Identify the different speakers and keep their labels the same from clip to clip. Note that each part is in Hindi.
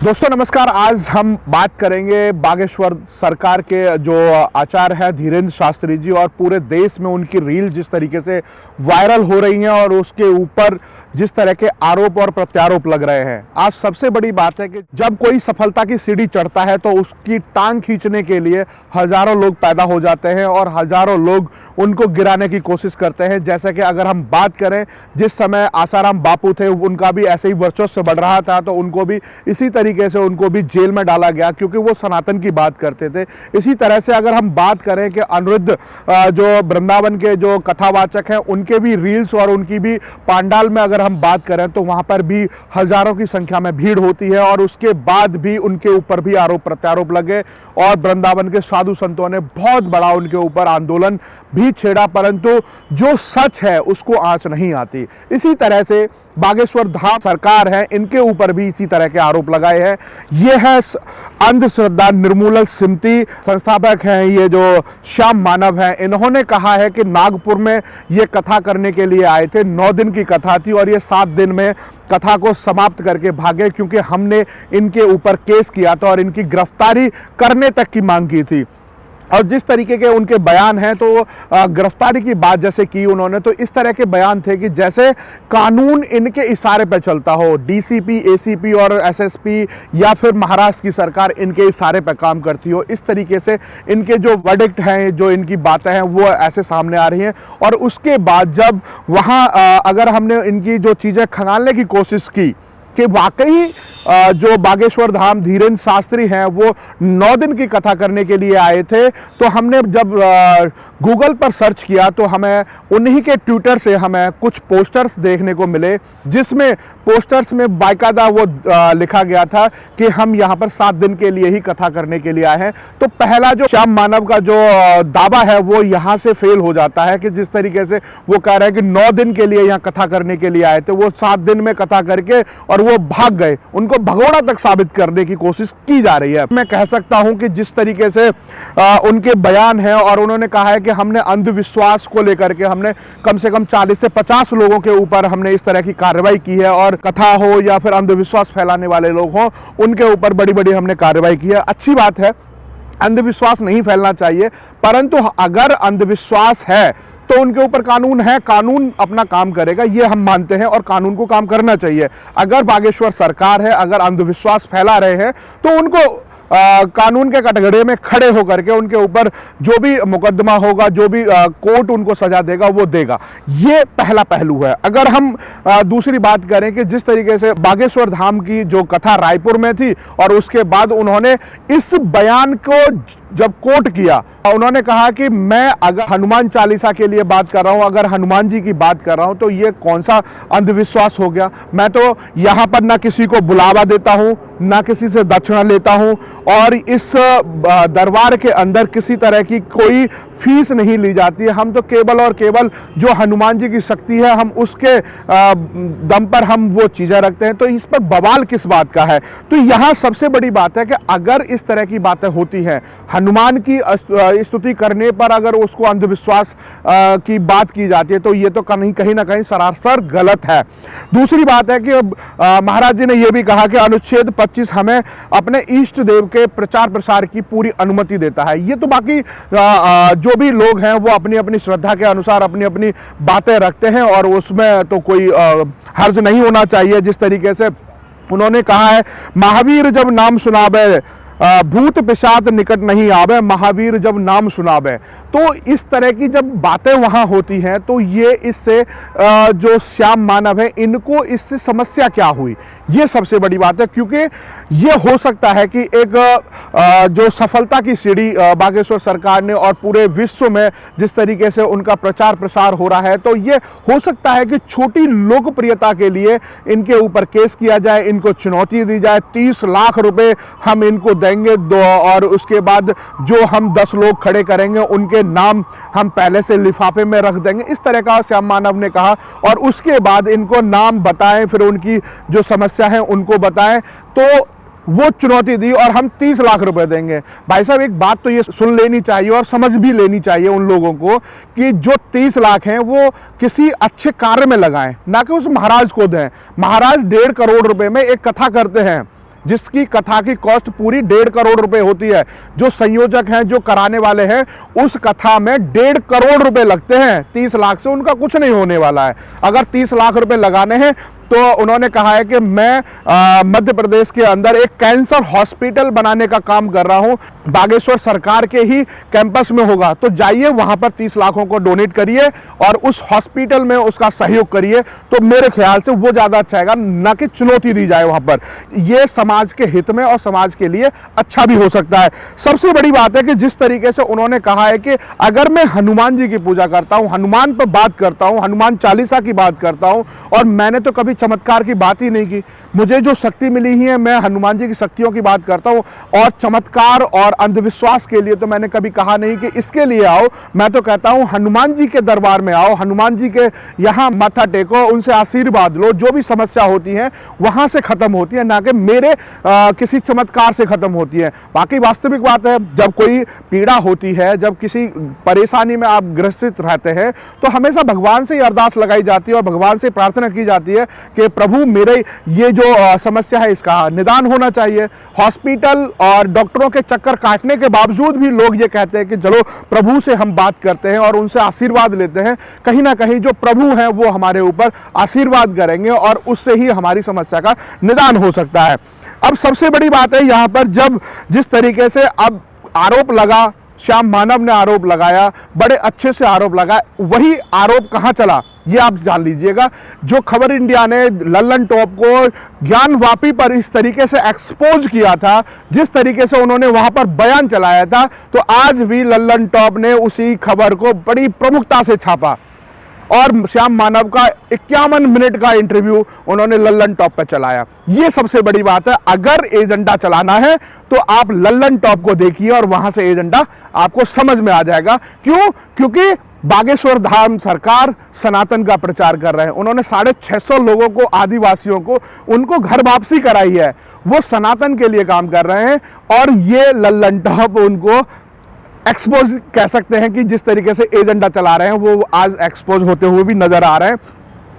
Speaker 1: दोस्तों नमस्कार। आज हम बात करेंगे बागेश्वर सरकार के जो आचार्य हैं धीरेन्द्र शास्त्री जी, और पूरे देश में उनकी रील जिस तरीके से वायरल हो रही हैं और उसके ऊपर जिस तरह के आरोप और प्रत्यारोप लग रहे हैं। आज सबसे बड़ी बात है कि जब कोई सफलता की सीढ़ी चढ़ता है तो उसकी टांग खींचने के लिए हजारों लोग पैदा हो जाते हैं और हजारों लोग उनको गिराने की कोशिश करते हैं। जैसे कि अगर हम बात करें, जिस समय आसाराम बापू थे उनका भी ऐसे ही वर्चस्व बढ़ रहा था, तो उनको भी इसी तरीके से उनको भी जेल में डाला गया क्योंकि वो सनातन की बात करते थे। इसी तरह से अगर हम बात करें कि अनिरुद्ध जो वृंदावन के जो कथावाचक हैं उनके भी रील्स और उनकी भी पांडाल में अगर हम बात करें तो वहां पर भी हजारों की संख्या में भीड़ होती है और उसके बाद भी उनके ऊपर भी आरोप प्रत्यारोप लगे और वृंदावन के साधु संतों ने बहुत बड़ा उनके ऊपर आंदोलन भी छेड़ा, परंतु जो सच है उसको आंच नहीं आती। इसी तरह से बागेश्वर धाम सरकार है, इनके ऊपर भी इसी तरह के आरोप लगाए हैं। ये है अंधश्रद्धा निर्मूलन समिति, संस्थापक हैं ये जो श्याम मानव हैं। इन्होंने कहा है कि नागपुर में ये कथा करने के लिए आए थे, 9 दिन की कथा थी और ये 7 दिन में कथा को समाप्त करके भागे क्योंकि हमने इनके ऊपर केस किया था और इनकी गिरफ्तारी करने तक की मांग की थी। और जिस तरीके के उनके बयान हैं तो गिरफ्तारी की बात जैसे की उन्होंने, तो इस तरह के बयान थे कि जैसे कानून इनके इशारे पे चलता हो, डीसीपी, एसीपी और एसएसपी या फिर महाराष्ट्र की सरकार इनके इशारे पे काम करती हो। इस तरीके से इनके जो वर्डिक्ट हैं, जो इनकी बातें हैं वो ऐसे सामने आ रही हैं। और उसके बाद जब वहाँ अगर हमने इनकी जो चीज़ें खंगालने की कोशिश की कि वाकई जो बागेश्वर धाम धीरेन्द्र शास्त्री हैं वो 9 दिन की कथा करने के लिए आए थे, तो हमने जब गूगल पर सर्च किया तो हमें उन्हीं के ट्विटर से हमें कुछ पोस्टर्स देखने को मिले, जिसमें पोस्टर्स में बाकायदा वो लिखा गया था कि हम यहाँ पर 7 दिन के लिए ही कथा करने के लिए आए हैं। तो पहला जो श्याम मानव का जो दावा है वो यहाँ से फेल हो जाता है कि जिस तरीके से वो कह रहे हैं कि 9 दिन के लिए यहाँ कथा करने के लिए आए थे, वो 7 दिन में कथा करके और वो भाग गए। उनको भगोड़ा तक साबित करने की कोशिश की जा रही है। मैं कह सकता हूं कि जिस तरीके से उनके बयान है, और उन्होंने कहा है कि हमने अंधविश्वास को लेकर के हमने कम से कम 40 से 50 लोगों के ऊपर हमने इस तरह की कार्रवाई की है, और कथा हो या फिर अंधविश्वास फैलाने वाले लोग हों उनके ऊपर बड़ी बड़ी हमने कार्रवाई की है। अच्छी बात है, अंधविश्वास नहीं फैलना चाहिए, परंतु अगर अंधविश्वास है तो उनके ऊपर कानून है, कानून अपना काम करेगा, ये हम मानते हैं और कानून को काम करना चाहिए। अगर बागेश्वर सरकार है, अगर अंधविश्वास फैला रहे हैं तो उनको कानून के कटघरे में खड़े होकर के उनके ऊपर जो भी मुकदमा होगा, जो भी कोर्ट उनको सजा देगा वो देगा। ये पहला पहलू है। अगर हम दूसरी बात करें कि जिस तरीके से बागेश्वर धाम की जो कथा रायपुर में थी और उसके बाद उन्होंने इस बयान को जब कोट किया, उन्होंने कहा कि मैं अगर हनुमान चालीसा के लिए बात कर रहा हूं, अगर हनुमान जी की बात कर रहा हूं, तो ये कौन सा अंधविश्वास हो गया। मैं तो यहां पर ना किसी को बुलावा देता हूं, ना किसी से दक्षिणा लेता हूं, और इस दरबार के अंदर किसी तरह की कोई फीस नहीं ली जाती है। हम तो केवल और केवल जो हनुमान जी की शक्ति है, हम उसके दम पर हम वो चीजें रखते हैं। तो इस पर बवाल किस बात का है। तो यहां सबसे बड़ी बात है कि अगर इस तरह की बातें होती हैं, हनुमान की स्तुति करने पर अगर उसको अंधविश्वास की बात की जाती है, तो ये तो कहीं ना कहीं सरासर गलत है। दूसरी बात है कि महाराज जी ने यह भी कहा कि अनुच्छेद 25 हमें अपने इष्ट देव के प्रचार प्रसार की पूरी अनुमति देता है। ये तो बाकी जो भी लोग हैं वो अपनी अपनी श्रद्धा के अनुसार अपनी अपनी बातें रखते हैं और उसमें तो कोई हर्ज नहीं होना चाहिए। जिस तरीके से उन्होंने कहा है, महावीर जब नाम सुनावे भूत पिशाच निकट नहीं आवे, महावीर जब नाम सुनावे। तो इस तरह की जब बातें वहां होती हैं तो ये इससे जो श्याम मानव है इनको इससे समस्या क्या हुई, ये सबसे बड़ी बात है। क्योंकि ये हो सकता है कि एक जो सफलता की सीढ़ी बागेश्वर सरकार ने और पूरे विश्व में जिस तरीके से उनका प्रचार प्रसार हो रहा है, तो ये हो सकता है कि छोटी लोकप्रियता के लिए इनके ऊपर केस किया जाए, इनको चुनौती दी जाए, 30 लाख रुपए हम इनको देंगे और उसके बाद जो हम 10 लोग खड़े करेंगे उनके नाम हम पहले से लिफाफे में रख देंगे। इस तरह का श्याम मानव ने कहा, और उसके बाद इनको नाम बताएं, फिर उनकी जो समस्या है उनको बताएं, तो वो चुनौती दी और हम 30 लाख रुपए देंगे। भाई साहब, एक बात तो ये सुन लेनी चाहिए और समझ भी लेनी चाहिए उन लोगों को कि जो 30 लाख हैं वो किसी अच्छे कार्य में लगाएं, ना कि उस महाराज को दें। महाराज 1.5 करोड़ रुपए में एक कथा करते हैं, जिसकी कथा की कॉस्ट पूरी 1.5 करोड़ रुपए होती है। जो संयोजक हैं, जो कराने वाले हैं, उस कथा में 1.5 करोड़ रुपए लगते हैं। 30 लाख से उनका कुछ नहीं होने वाला है। अगर 30 लाख रुपए लगाने हैं तो उन्होंने कहा है कि मैं मध्य प्रदेश के अंदर एक कैंसर हॉस्पिटल बनाने का काम कर रहा हूं, बागेश्वर सरकार के ही कैंपस में होगा। तो जाइए वहां पर 30 लाखों को डोनेट करिए और उस हॉस्पिटल में उसका सहयोग करिए। तो मेरे ख्याल से वो ज्यादा अच्छा है, ना कि चुनौती दी जाए वहां पर। ये समाज के हित में और समाज के लिए अच्छा भी हो सकता है। सबसे बड़ी बात है कि जिस तरीके से उन्होंने कहा है कि अगर मैं हनुमान जी की पूजा करता हूं, हनुमान पर बात करता हूं, हनुमान चालीसा की बात करता हूं, और मैंने तो कभी चमत्कार की बात ही नहीं की। मुझे जो शक्ति मिली है, मैं हनुमान जी की शक्तियों की बात करता हूं। और चमत्कार और अंधविश्वास के लिए तो मैंने कभी कहा नहीं कि इसके लिए आओ। मैं तो कहता हूं हनुमान जी के दरबार में आओ, हनुमान जी के यहां माथा टेको, उनसे आशीर्वाद लो। जो भी समस्या होती है वहां से खत्म होती है, ना कि मेरे किसी चमत्कार से खत्म होती है। बाकी वास्तविक बात है, जब कोई पीड़ा होती है, जब किसी परेशानी में आप ग्रसित रहते हैं, तो हमेशा भगवान से ही अरदास लगाई जाती है और भगवान से प्रार्थना की जाती है कि प्रभु मेरे ये जो समस्या है इसका निदान होना चाहिए। हॉस्पिटल और डॉक्टरों के चक्कर काटने के बावजूद भी लोग ये कहते हैं कि चलो प्रभु से हम बात करते हैं और उनसे आशीर्वाद लेते हैं। कहीं ना कहीं जो प्रभु हैं वो हमारे ऊपर आशीर्वाद करेंगे और उससे ही हमारी समस्या का निदान हो सकता है। अब सबसे बड़ी बात है यहां पर, जब जिस तरीके से अब आरोप लगा, श्याम मानव ने आरोप लगाया, बड़े अच्छे से आरोप लगाया, वही आरोप कहां चला ये आप जान लीजिएगा। जो खबर इंडिया ने लल्लन टॉप को ज्ञानवापी पर इस तरीके से एक्सपोज किया था, जिस तरीके से उन्होंने वहां पर बयान चलाया था, तो आज भी लल्लन टॉप ने उसी खबर को बड़ी प्रमुखता से छापा और श्याम मानव का 51 मिनट का इंटरव्यू उन्होंने लल्लन टॉप पर चलाया। ये सबसे बड़ी बात है। अगर एजेंडा चलाना है तो आप लल्लन टॉप को देखिए और वहां से एजेंडा आपको समझ में आ जाएगा। क्यों? क्योंकि बागेश्वर धाम सरकार सनातन का प्रचार कर रहे हैं। उन्होंने 650 लोगों को, आदिवासियों को, उनको घर वापसी कराई है। वो सनातन के लिए काम कर रहे हैं और ये लल्लन टॉप उनको एक्सपोज कह सकते हैं कि जिस तरीके से एजेंडा चला रहे हैं वो आज एक्सपोज होते हुए भी नजर आ रहे हैं।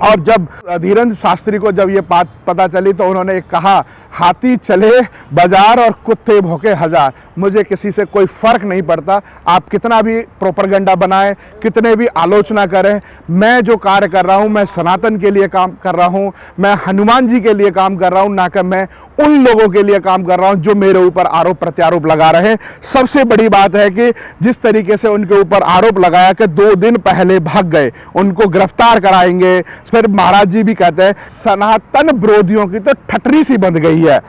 Speaker 1: और जब धीरेन्द्र शास्त्री को जब ये बात पता चली तो उन्होंने कहा, हाथी चले बाजार और कुत्ते भौंके हजार, मुझे किसी से कोई फर्क नहीं पड़ता। आप कितना भी प्रोपेगेंडा बनाएं, कितने भी आलोचना करें, मैं जो कार्य कर रहा हूं, मैं सनातन के लिए काम कर रहा हूं, मैं हनुमान जी के लिए काम कर रहा हूं, ना कि मैं उन लोगों के लिए काम कर रहा हूं जो मेरे ऊपर आरोप प्रत्यारोप लगा रहे हैं। सबसे बड़ी बात है कि जिस तरीके से उनके ऊपर आरोप लगाया कि 2 दिन पहले भाग गए, उनको गिरफ्तार कराएंगे। फिर महाराज जी भी कहते हैं सनातन विरोधियों की तो ठटरी सी बंध गई है।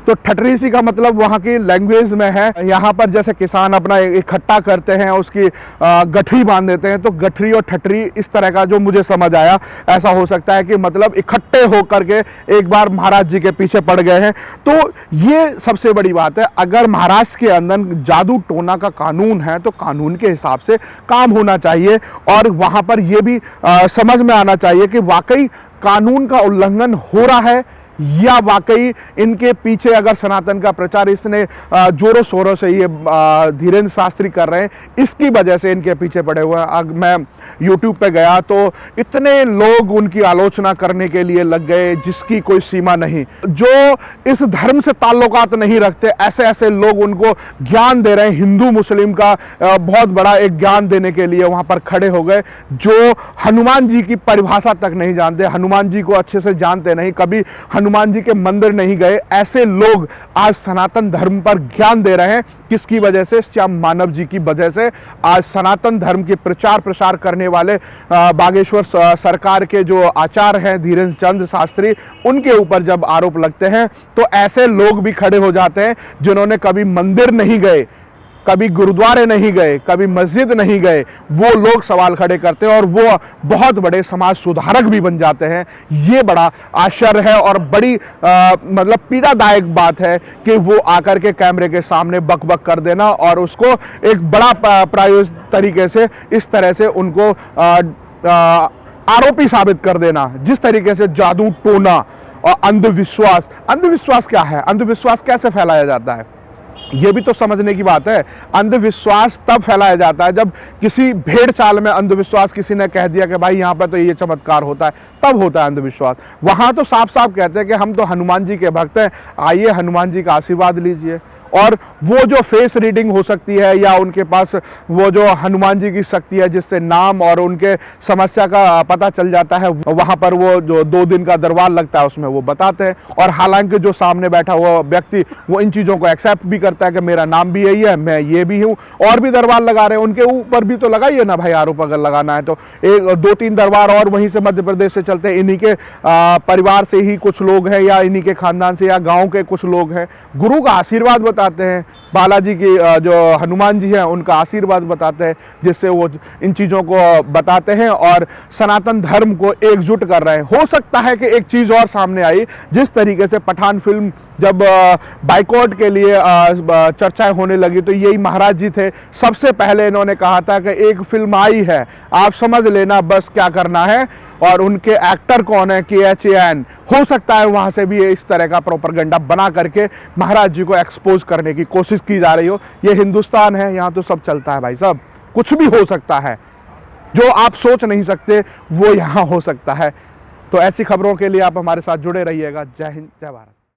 Speaker 1: तो ठटरी सी का मतलब वहाँ की लैंग्वेज में है, यहाँ पर जैसे किसान अपना इकट्ठा करते हैं, उसकी गठरी बांध देते हैं, तो गठरी और ठटरी इस तरह का जो मुझे समझ आया, ऐसा हो सकता है कि मतलब इकट्ठे होकर के एक बार महाराज जी के पीछे पड़ गए हैं। तो ये सबसे बड़ी बात है। अगर महाराष्ट्र के अंदर जादू टोना का कानून है तो कानून के हिसाब से काम होना चाहिए और वहाँ पर यह भी समझ में आना चाहिए कि वाकई कानून का उल्लंघन हो रहा है या वाकई इनके पीछे अगर सनातन का प्रचार इसने जोरों शोरों से ये धीरेन्द्र शास्त्री कर रहे हैं, इसकी वजह से इनके पीछे पड़े हुए हैं। मैं YouTube पे गया तो इतने लोग उनकी आलोचना करने के लिए लग गए जिसकी कोई सीमा नहीं। जो इस धर्म से ताल्लुकात नहीं रखते, ऐसे ऐसे लोग उनको ज्ञान दे रहे हैं। हिंदू मुस्लिम का बहुत बड़ा एक ज्ञान देने के लिए वहाँ पर खड़े हो गए, जो हनुमान जी की परिभाषा तक नहीं जानते, हनुमान जी को अच्छे से जानते नहीं, कभी हनुमान जी के मंदिर नहीं गए। ऐसे लोग आज सनातन धर्म पर ज्ञान दे रहे हैं। किसकी वजह से? श्याम मानव जी की वजह से। आज सनातन धर्म के प्रचार प्रसार करने वाले बागेश्वर सरकार के जो आचार्य हैं धीरेन्द्र चंद्र शास्त्री, उनके ऊपर जब आरोप लगते हैं तो ऐसे लोग भी खड़े हो जाते हैं जिन्होंने कभी मंदिर नहीं गए, कभी गुरुद्वारे नहीं गए, कभी मस्जिद नहीं गए, वो लोग सवाल खड़े करते हैं और वो बहुत बड़े समाज सुधारक भी बन जाते हैं। ये बड़ा आश्चर्य है और बड़ी मतलब पीड़ादायक बात है कि वो आकर के कैमरे के सामने बक बक कर देना और उसको एक बड़ा प्रायोजित तरीके से इस तरह से उनको आरोपी साबित कर देना। जिस तरीके से जादू टोना और अंधविश्वास, अंधविश्वास क्या है, अंधविश्वास कैसे फैलाया जाता है? ये भी तो समझने की बात है। अंधविश्वास तब फैलाया जाता है जब किसी भेड़ चाल में अंधविश्वास किसी ने कह दिया कि भाई यहाँ पर तो ये चमत्कार होता है, तब होता है अंधविश्वास। वहां तो साफ साफ कहते हैं कि हम तो हनुमान जी के भक्त हैं, आइए हनुमान जी का आशीर्वाद लीजिए। और वो जो फेस रीडिंग हो सकती है या उनके पास वो जो हनुमान जी की शक्ति है जिससे नाम और उनके समस्या का पता चल जाता है, वहां पर वो जो 2 दिन का दरबार लगता है उसमें वो बताते हैं। और हालांकि जो सामने बैठा हुआ व्यक्ति वो इन चीज़ों को एक्सेप्ट भी करता है कि मेरा नाम भी यही है, मैं ये भी हूँ। और भी दरबार लगा रहे हैं, उनके ऊपर भी तो लगाइए ना भाई आरोप, अगर लगाना है तो। 2-3 दरबार और वहीं से मध्य प्रदेश से चलते हैं, इन्हीं के परिवार से ही कुछ लोग हैं या इन्हीं के खानदान से या गाँव के कुछ लोग हैं, गुरु का आशीर्वाद बताते हैं, बालाजी की जो हनुमान जी हैं उनका आशीर्वाद बताते हैं, जिससे वो इन चीज़ों को बताते हैं और सनातन धर्म को एकजुट कर रहे हैं। हो सकता है कि एक चीज़ और सामने आई, जिस तरीके से पठान फिल्म जब बाइकॉट के लिए चर्चाएं होने लगी तो यही महाराज जी थे, सबसे पहले इन्होंने कहा था कि एक फिल्म आई है, आप समझ लेना बस क्या करना है। और उनके एक्टर कौन है, KHAN। हो सकता है वहां से भी इस तरह का प्रोपेगेंडा बना करके महाराज जी को एक्सपोज करने की कोशिश की जा रही हो। ये हिंदुस्तान है, यहाँ तो सब चलता है भाई साहब, कुछ भी हो सकता है, जो आप सोच नहीं सकते वो यहाँ हो सकता है। तो ऐसी खबरों के लिए आप हमारे साथ जुड़े रहिएगा। जय हिंद, जय भारत।